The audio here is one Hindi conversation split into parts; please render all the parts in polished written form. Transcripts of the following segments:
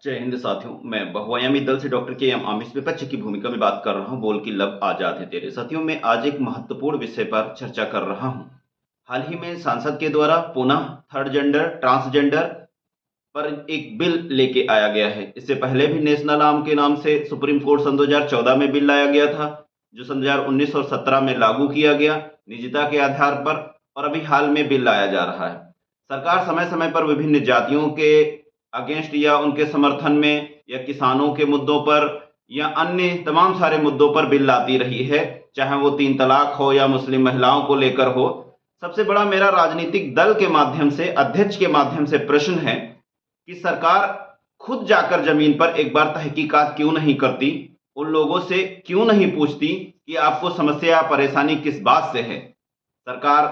जय हिंद साथियों। मैं बहुआयामी दल से डॉक्टर के एम आमिर विपक्ष की भूमिका में बात कर रहा हूं। बोल की लब आजाद है तेरे। साथियों, मैं आज एक महत्वपूर्ण विषय पर चर्चा कर रहा हूं। हाल ही में सांसद के द्वारा पुनः थर्ड जेंडर ट्रांसजेंडर पर एक बिल लेके आया गया है। इससे पहले भी नेशनल आर्म के नाम से सुप्रीम कोर्ट सन 2014 में बिल लाया गया था, जो सन 2019 और 17 में लागू किया गया निजता के आधार पर, और अभी हाल में बिल लाया जा रहा है। सरकार समय समय पर विभिन्न जातियों के अगेंस्ट या उनके समर्थन में या किसानों के मुद्दों पर या अन्य तमाम सारे मुद्दों पर बिल लाती रही है, चाहे वो 3 तलाक हो या मुस्लिम महिलाओं को लेकर हो। सबसे बड़ा मेरा राजनीतिक दल के माध्यम से, अध्यक्ष के माध्यम से प्रश्न है कि सरकार खुद जाकर जमीन पर एक बार तहकीकात क्यों नहीं करती, उन लोगों से क्यों नहीं पूछती कि आपको समस्या या परेशानी किस बात से है। सरकार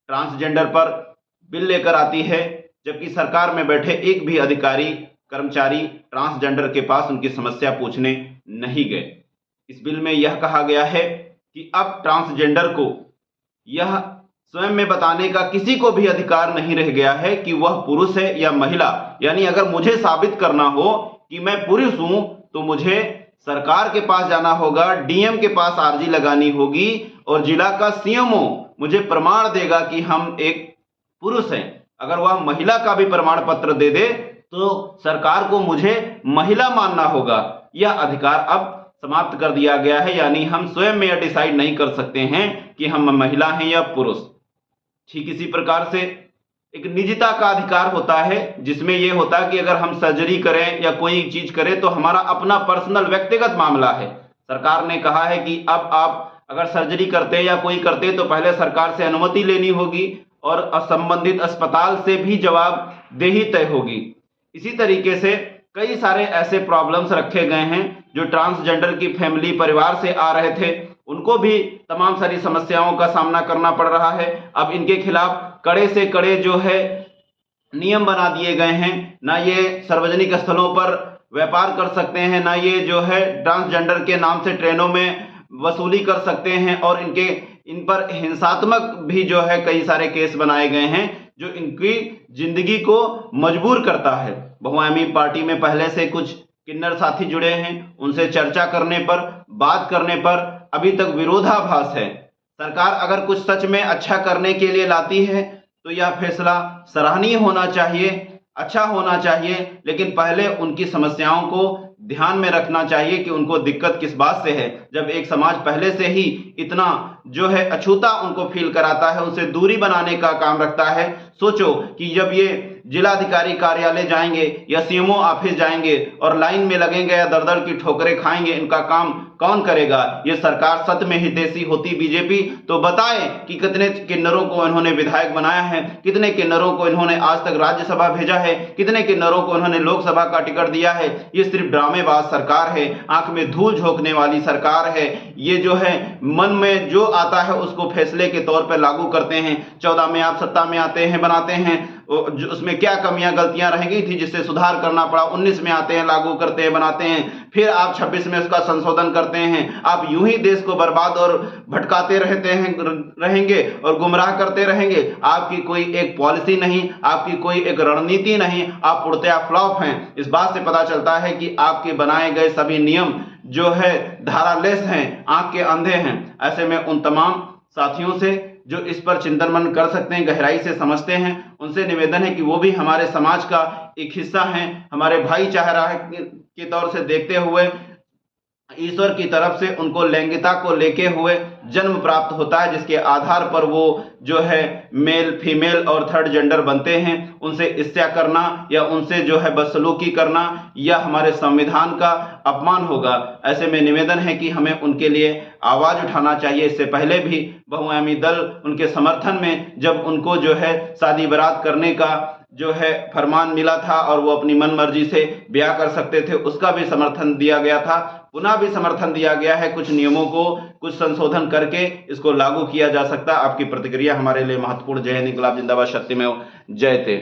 ट्रांसजेंडर पर बिल लेकर आती है, जबकि सरकार में बैठे एक भी अधिकारी कर्मचारी ट्रांसजेंडर के पास उनकी समस्या पूछने नहीं गए। इस बिल में यह कहा गया है कि अब ट्रांसजेंडर को यह स्वयं में बताने का किसी को भी अधिकार नहीं रह गया है कि वह पुरुष है या महिला। यानी अगर मुझे साबित करना हो कि मैं पुरुष हूं तो मुझे सरकार के पास जाना होगा, डीएम के पास आर्जी लगानी होगी और जिला का सीएमओ मुझे प्रमाण देगा कि हम एक पुरुष हैं। अगर वह महिला का भी प्रमाण पत्र दे दे तो सरकार को मुझे महिला मानना होगा। यह अधिकार अब समाप्त कर दिया गया है, यानी हम स्वयं में यह डिसाइड नहीं कर सकते हैं कि हम महिला हैं या पुरुष। ठीक इसी प्रकार से एक निजता का अधिकार होता है, जिसमें यह होता है कि अगर हम सर्जरी करें या कोई चीज करें तो हमारा अपना पर्सनल व्यक्तिगत मामला है। सरकार ने कहा है कि अब आप अगर सर्जरी करते या कोई करते तो पहले सरकार से अनुमति लेनी होगी और संबंधित अस्पताल से भी जवाबदेही तय होगी। इसी तरीके से कई सारे ऐसे प्रॉब्लम्स रखे गए हैं जो ट्रांसजेंडर की फैमिली परिवार से आ रहे थे, उनको भी तमाम सारी समस्याओं का सामना करना पड़ रहा है। अब इनके खिलाफ कड़े से कड़े जो है नियम बना दिए गए हैं। ना ये सार्वजनिक स्थलों पर व्यापार कर सकते हैं, ना ये जो है ट्रांसजेंडर के नाम से ट्रेनों में वसूली कर सकते हैं, और इन पर हिंसात्मक भी जो है कई सारे केस बनाए गए हैं जो इनकी जिंदगी को मजबूर करता है। बहुआयामी पार्टी में पहले से कुछ किन्नर साथी जुड़े हैं, उनसे चर्चा करने पर, बात करने पर अभी तक विरोधाभास है। सरकार अगर कुछ सच में अच्छा करने के लिए लाती है तो यह फैसला सराहनीय होना चाहिए, अच्छा होना चाहिए, लेकिन पहले उनकी समस्याओं को ध्यान में रखना चाहिए कि उनको दिक्कत किस बात से है। जब एक समाज पहले से ही इतना जो है अछूता उनको फील कराता है, उनसे दूरी बनाने का काम रखता है, सोचो कि जब ये जिलाधिकारी कार्यालय जाएंगे या सीएमओ ऑफिस जाएंगे और लाइन में लगेंगे या दर दर की ठोकरें खाएंगे, इनका काम कौन करेगा। ये सरकार सत्य में हितैषी होती बीजेपी तो बताए कि कितने किन्नरों को इन्होंने विधायक बनाया है, कितने किन्नरों को इन्होंने आज तक राज्यसभा भेजा है, कितने किन्नरों को इन्होंने लोकसभा का टिकट दिया है। ये सिर्फ ड्रामेबाज सरकार है, आंख में धूल झोंकने वाली सरकार है। ये जो है मन में जो आता है उसको फैसले के तौर पर लागू करते हैं। 14 में आप सत्ता में आते हैं, बनाते हैं, उसमें क्या कमियां गलतियां रह गई थी जिससे सुधार करना पड़ा, 19 में आते हैं, लागू करते हैं, बनाते हैं, फिर आप 26 में उसका संशोधन करते हैं। आप यूं ही देश को बर्बाद और भटकाते रहेंगे और गुमराह करते रहेंगे। आपकी कोई एक पॉलिसी नहीं, आपकी कोई एक रणनीति नहीं, आप पूर्णतया फ्लॉप हैं। इस बात से पता चलता है कि आपके बनाए गए सभी नियम जो है धारालेस हैं, आंख के अंधे हैं। ऐसे में उन तमाम साथियों से जो इस पर चिंतन मनन कर सकते हैं, गहराई से समझते हैं, उनसे निवेदन है कि वो भी हमारे समाज का एक हिस्सा हैं, हमारे भाईचारा के तौर से देखते हुए ईश्वर की तरफ से उनको लैंगिकता को लेके हुए जन्म प्राप्त होता है, जिसके आधार पर वो जो है मेल फीमेल और थर्ड जेंडर बनते हैं। उनसे ईर्ष्या करना या उनसे जो है बदसलूकी करना यह हमारे संविधान का अपमान होगा। ऐसे में निवेदन है कि हमें उनके लिए आवाज उठाना चाहिए। इससे पहले भी बहुआयामी दल उनके समर्थन में जब उनको जो है शादी बारात करने का जो है फरमान मिला था और वो अपनी मन मर्जी से ब्याह कर सकते थे, उसका भी समर्थन दिया गया था। पुनः भी समर्थन दिया गया है, कुछ नियमों को कुछ संशोधन करके इसको लागू किया जा सकता है। आपकी प्रतिक्रिया हमारे लिए महत्वपूर्ण। जय हिंद, इंकलाब जिंदाबाद, सत्यमेव जयते।